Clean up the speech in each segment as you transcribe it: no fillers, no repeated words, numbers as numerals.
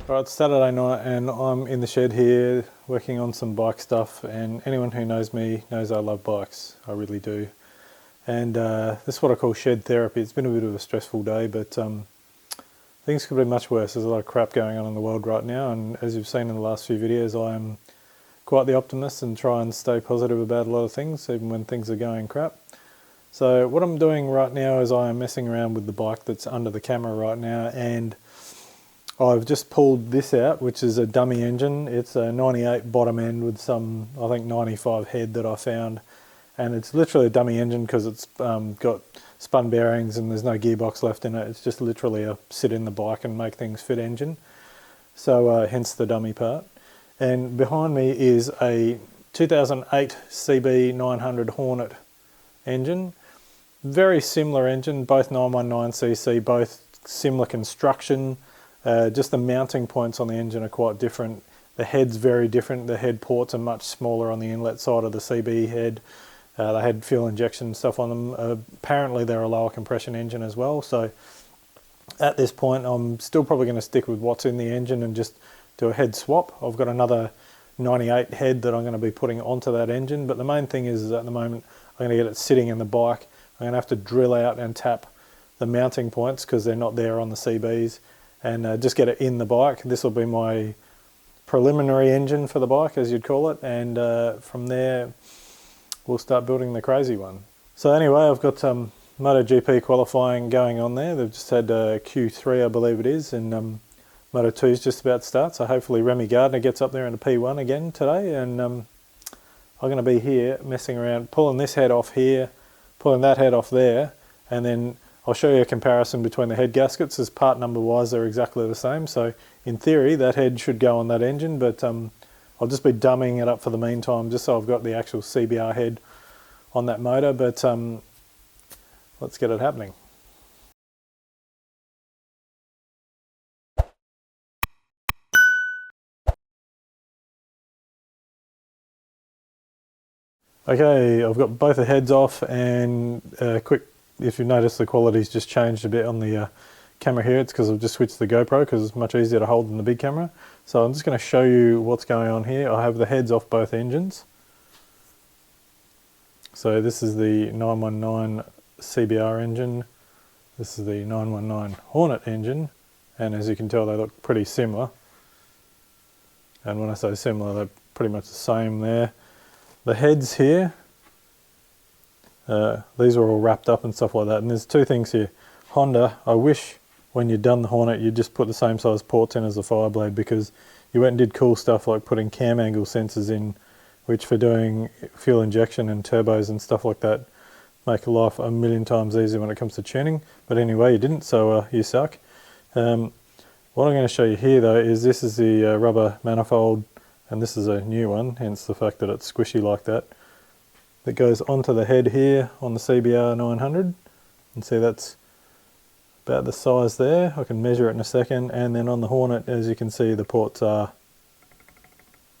Alright, it's Saturday night and I'm in the shed here working on some bike stuff, and anyone who knows me knows I love bikes, I really do. And this is what I call shed therapy. It's been a bit of a stressful day, but things could be much worse. There's a lot of crap going on in the world right now, and as you've seen in the last few videos, I am quite the optimist and try and stay positive about a lot of things, even when things are going crap. So what I'm doing right now is I am messing around with the bike that's under the camera right now, and I've just pulled this out, which is a dummy engine. It's a 98 bottom end with some, I think, 95 head that I found. And it's literally a dummy engine because it's got spun bearings and there's no gearbox left in it. It's just literally a sit in the bike and make things fit engine. So hence the dummy part. And behind me is a 2008 CB900 Hornet engine. Very similar engine, both 919cc, both similar construction. Just the mounting points on the engine are quite different. The head's very different. The head ports are much smaller on the inlet side of the CB head. They had fuel injection stuff on them. Apparently they're a lower compression engine as well. So at this point I'm still probably going to stick with what's in the engine and just do a head swap. I've got another 98 head that I'm going to be putting onto that engine. But the main thing is at the moment I'm going to get it sitting in the bike. I'm going to have to drill out and tap the mounting points because they're not there on the CBs. And just get it in the bike. This will be my preliminary engine for the bike, as you'd call it, and from there we'll start building the crazy one. So anyway, I've got MotoGP qualifying going on there. They've just had Q3, I believe it is, and Moto2 is just about to start, so hopefully Remy Gardner gets up there in a P1 again today, and I'm going to be here messing around, pulling this head off here, pulling that head off there, and then I'll show you a comparison between the head gaskets, as part number wise they're exactly the same. So in theory that head should go on that engine, but I'll just be dummying it up for the meantime just so I've got the actual CBR head on that motor, but let's get it happening. Okay, I've got both the heads off, and quick, if you notice the quality's just changed a bit on the camera here, it's because I've just switched to the GoPro because it's much easier to hold than the big camera. So I'm just going to show you what's going on here. I have the heads off both engines. So this is the 919 CBR engine, this is the 919 Hornet engine, and as you can tell they look pretty similar. And when I say similar, they're pretty much the same there. The heads here, these are all wrapped up and stuff like that, and there's two things here. Honda, I wish when you'd done the Hornet you'd just put the same size ports in as the Fireblade, because you went and did cool stuff like putting cam angle sensors in, which for doing fuel injection and turbos and stuff like that make life a million times easier when it comes to tuning. But anyway, you didn't, so you suck. What I'm going to show you here though is this is the rubber manifold, and this is a new one, hence the fact that it's squishy like that. That goes onto the head here on the CBR900, and see that's about the size there. I can measure it in a second, and then on the Hornet, as you can see, the ports are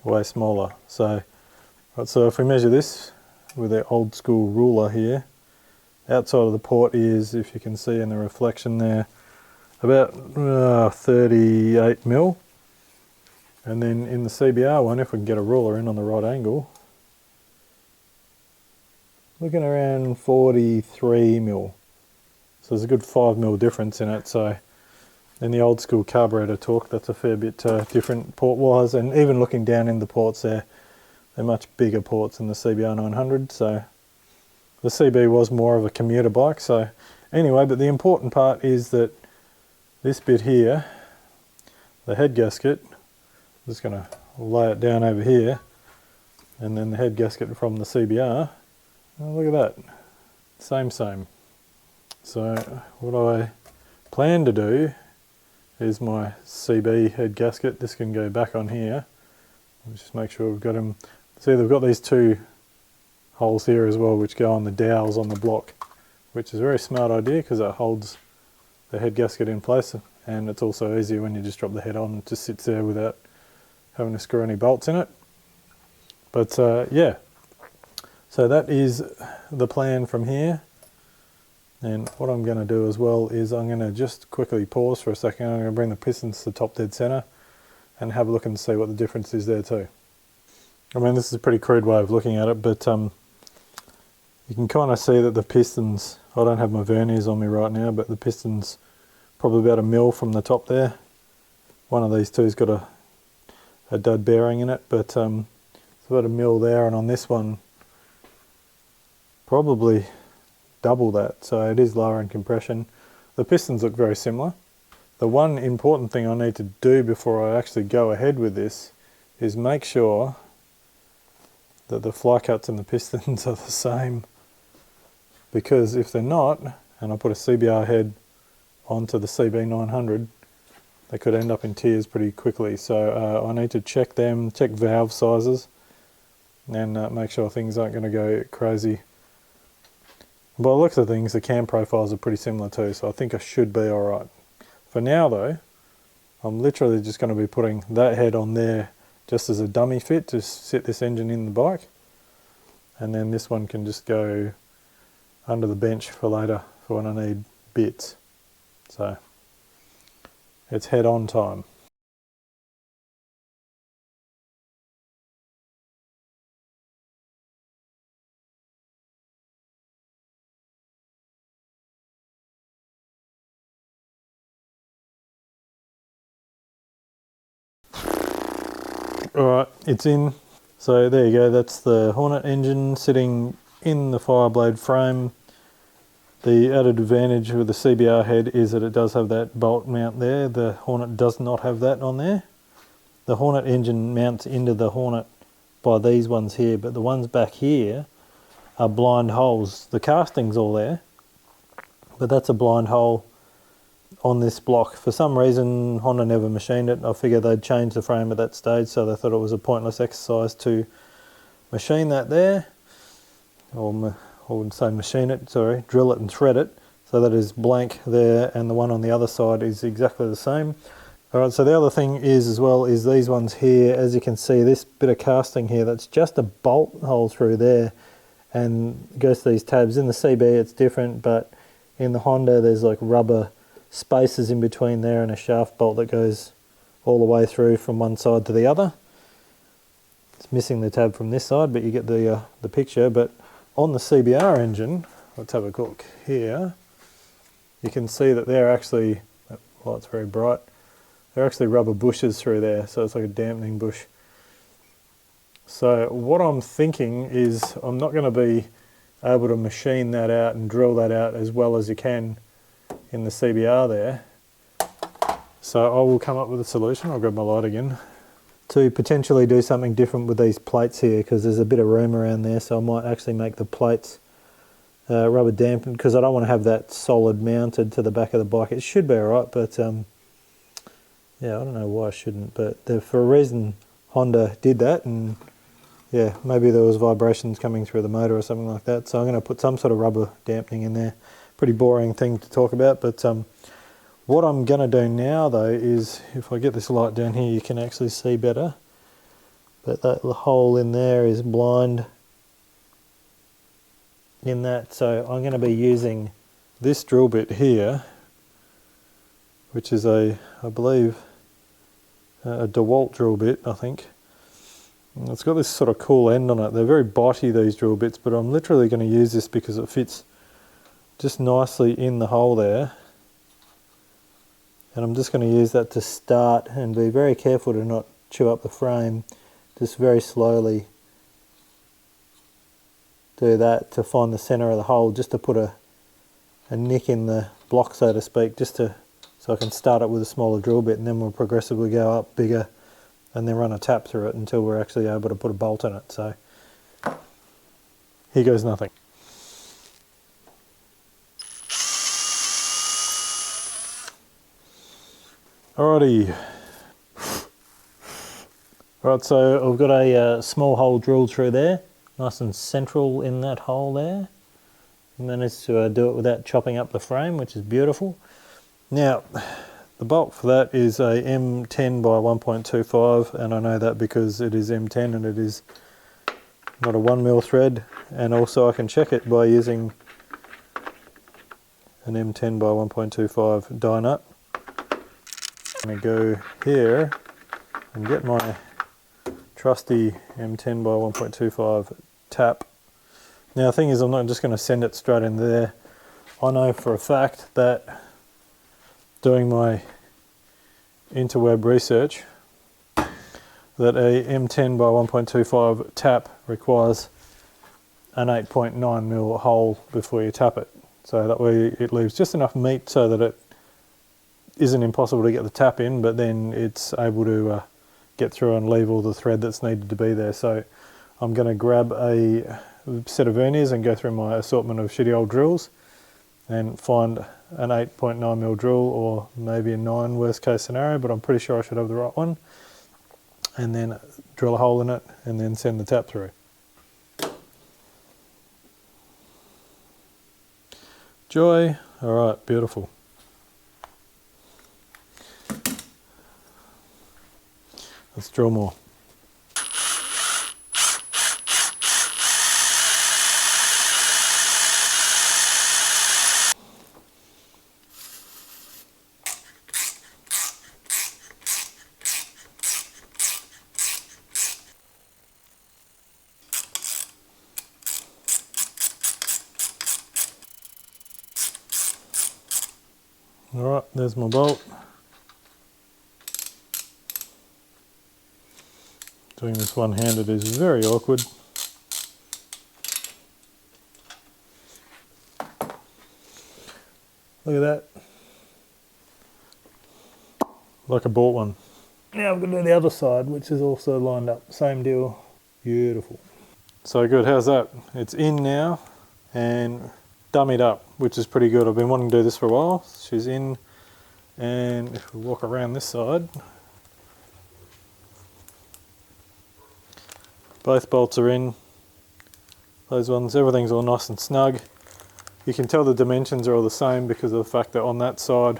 way smaller. So, right, so if we measure this with the old school ruler here, outside of the port is, if you can see in the reflection there, about 38 mil. And then in the CBR one, if we can get a ruler in on the right angle, looking around 43 mil. So there's a good 5 mil difference in it. So in the old school carburetor torque, that's a fair bit different port wise, and even looking down in the ports there, they're much bigger ports than the CBR900. So the CB was more of a commuter bike. So anyway, but the important part is that this bit here, the head gasket, I'm just going to lay it down over here, and then the head gasket from the CBR, oh, look at that, same. So what I plan to do is my CB head gasket, this can go back on here. Let's just make sure we've got them. See, they've got these two holes here as well, which go on the dowels on the block, which is a very smart idea because it holds the head gasket in place, and it's also easier when you just drop the head on, it just sits there without having to screw any bolts in it. But yeah, so that is the plan from here. And what I'm going to do as well is I'm going to just quickly pause for a second. I'm going to bring the pistons to top dead center. and have a look and see what the difference is there too. I mean, this is a pretty crude way of looking at it, but you can kind of see that the pistons, I don't have my verniers on me right now, but the piston's probably about 1 mil from the top there. One of these two's got a dud bearing in it, but it's about 1 mil there, and on this one probably double that, so it is lower in compression. The pistons look very similar. The one important thing I need to do before I actually go ahead with this is make sure that the fly cuts and the pistons are the same, because if they're not, and I put a CBR head onto the CB900, they could end up in tears pretty quickly. So I need to check them, check valve sizes, and make sure things aren't going to go crazy. By the looks of things, the cam profiles are pretty similar too, so I think I should be alright. For now though, I'm literally just going to be putting that head on there just as a dummy fit to sit this engine in the bike, and then this one can just go under the bench for later for when I need bits. So it's head on time. Alright, it's in. So there you go, that's the Hornet engine sitting in the Fireblade frame. The added advantage with the CBR head is that it does have that bolt mount there. The Hornet does not have that on there. The Hornet engine mounts into the Hornet by these ones here, but the ones back here are blind holes. The casting's all there, but that's a blind hole on this block. For some reason Honda never machined it. I figured they'd change the frame at that stage, so they thought it was a pointless exercise to machine that there, or I wouldn't say machine it, sorry, drill it and thread it. So that is blank there, and the one on the other side is exactly the same. Alright, so the other thing is as well is these ones here. As you can see, this bit of casting here, that's just a bolt hole through there and goes to these tabs. In the CB it's different, but in the Honda there's like rubber spaces in between there and a shaft bolt that goes all the way through from one side to the other. It's missing the tab from this side, but you get the picture. But on the CBR engine, let's have a look here, you can see that they're actually, well, it's very bright, they're actually rubber bushes through there, so it's like a dampening bush. So what I'm thinking is I'm not going to be able to machine that out and drill that out as well as you can in the CBR there. So I will come up with a solution. I'll grab my light again, to potentially do something different with these plates here, because there's a bit of room around there, so I might actually make the plates rubber dampened, because I don't want to have that solid mounted to the back of the bike. It should be alright, but yeah, I don't know why I shouldn't, but for a reason Honda did that, and yeah, maybe there was vibrations coming through the motor or something like that. So I'm going to put some sort of rubber dampening in there. Pretty boring thing to talk about, but what I'm going to do now though is, if I get this light down here you can actually see better, but that hole in there is blind in that, so I'm going to be using this drill bit here, which is I believe a DeWalt drill bit, I think. And it's got this sort of cool end on it. They're very bitey, these drill bits, but I'm literally going to use this because it fits just nicely in the hole there, and I'm just going to use that to start, and be very careful to not chew up the frame. Just very slowly do that to find the center of the hole, just to put a nick in the block, so to speak, just to, so I can start it with a smaller drill bit, and then we'll progressively go up bigger and then run a tap through it until we're actually able to put a bolt in it. So here goes nothing. Alrighty. Right, so I've got a small hole drilled through there, nice and central in that hole there. I managed to do it without chopping up the frame, which is beautiful. Now, the bolt for that is a M10 by 1.25, and I know that because it is M10 and it is not a 1mm thread, and also I can check it by using an M10 by 1.25 die nut. I'm going to go here and get my trusty M10 by 1.25 tap. Now the thing is, I'm not just going to send it straight in there. I know for a fact that doing my interweb research that a M10 by 1.25 tap requires an 8.9mm hole before you tap it. So that way it leaves just enough meat so that it isn't impossible to get the tap in, but then it's able to get through and leave all the thread that's needed to be there. So I'm going to grab a set of verniers and go through my assortment of shitty old drills and find an 8.9mm drill, or maybe a 9 worst case scenario, but I'm pretty sure I should have the right one, and then drill a hole in it and then send the tap through. Joy. Alright, beautiful. Let's drill more. Alright, there's my bolt. Doing this one-handed is very awkward. Look at that. Like I bought one. Now I'm going to do the other side, which is also lined up. Same deal. Beautiful. So good, how's that? It's in now and dummied up, which is pretty good. I've been wanting to do this for a while. She's in, and if we walk around this side, both bolts are in. Those ones, everything's all nice and snug. You can tell the dimensions are all the same because of the fact that on that side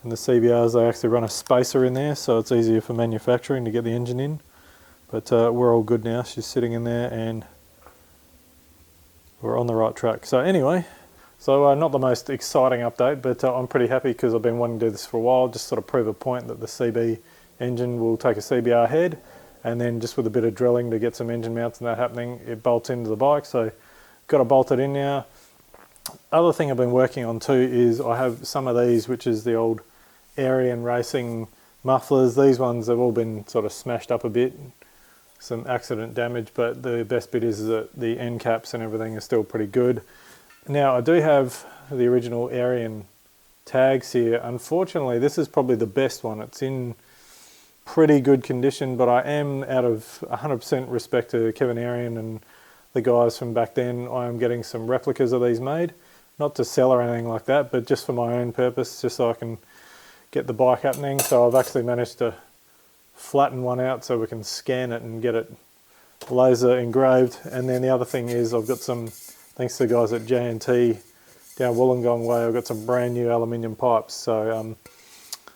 in the CBRs they actually run a spacer in there, so it's easier for manufacturing to get the engine in. But we're all good now. She's sitting in there and we're on the right track. So anyway, not the most exciting update, but I'm pretty happy because I've been wanting to do this for a while, just sort of prove a point that the CB engine will take a CBR head, and then just with a bit of drilling to get some engine mounts and that happening, it bolts into the bike. So got it bolted in now. Other thing I've been working on too is I have some of these, which is the old Erion racing mufflers. These ones have all been sort of smashed up a bit, some accident damage, but the best bit is that the end caps and everything are still pretty good. Now I do have the original Erion tags here. Unfortunately, this is probably the best one. It's in pretty good condition, but I am, out of 100% respect to Kevin Erion and the guys from back then, I am getting some replicas of these made. Not to sell or anything like that, but just for my own purpose, just so I can get the bike happening. So I've actually managed to flatten one out so we can scan it and get it laser engraved. And then the other thing is I've got some, thanks to the guys at J&T down Wollongong way, I've got some brand new aluminium pipes. So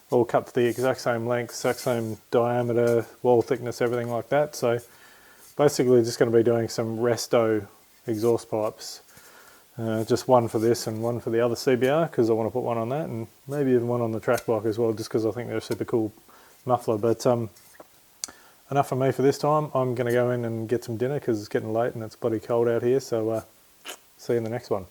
all cut to the exact same length, exact same diameter, wall thickness, everything like that. So basically just going to be doing some resto exhaust pipes. Just one for this and one for the other CBR, because I want to put one on that, and maybe even one on the track bike as well, just because I think they're a super cool muffler. But enough from me for this time. I'm going to go in and get some dinner because it's getting late and it's bloody cold out here. So see you in the next one.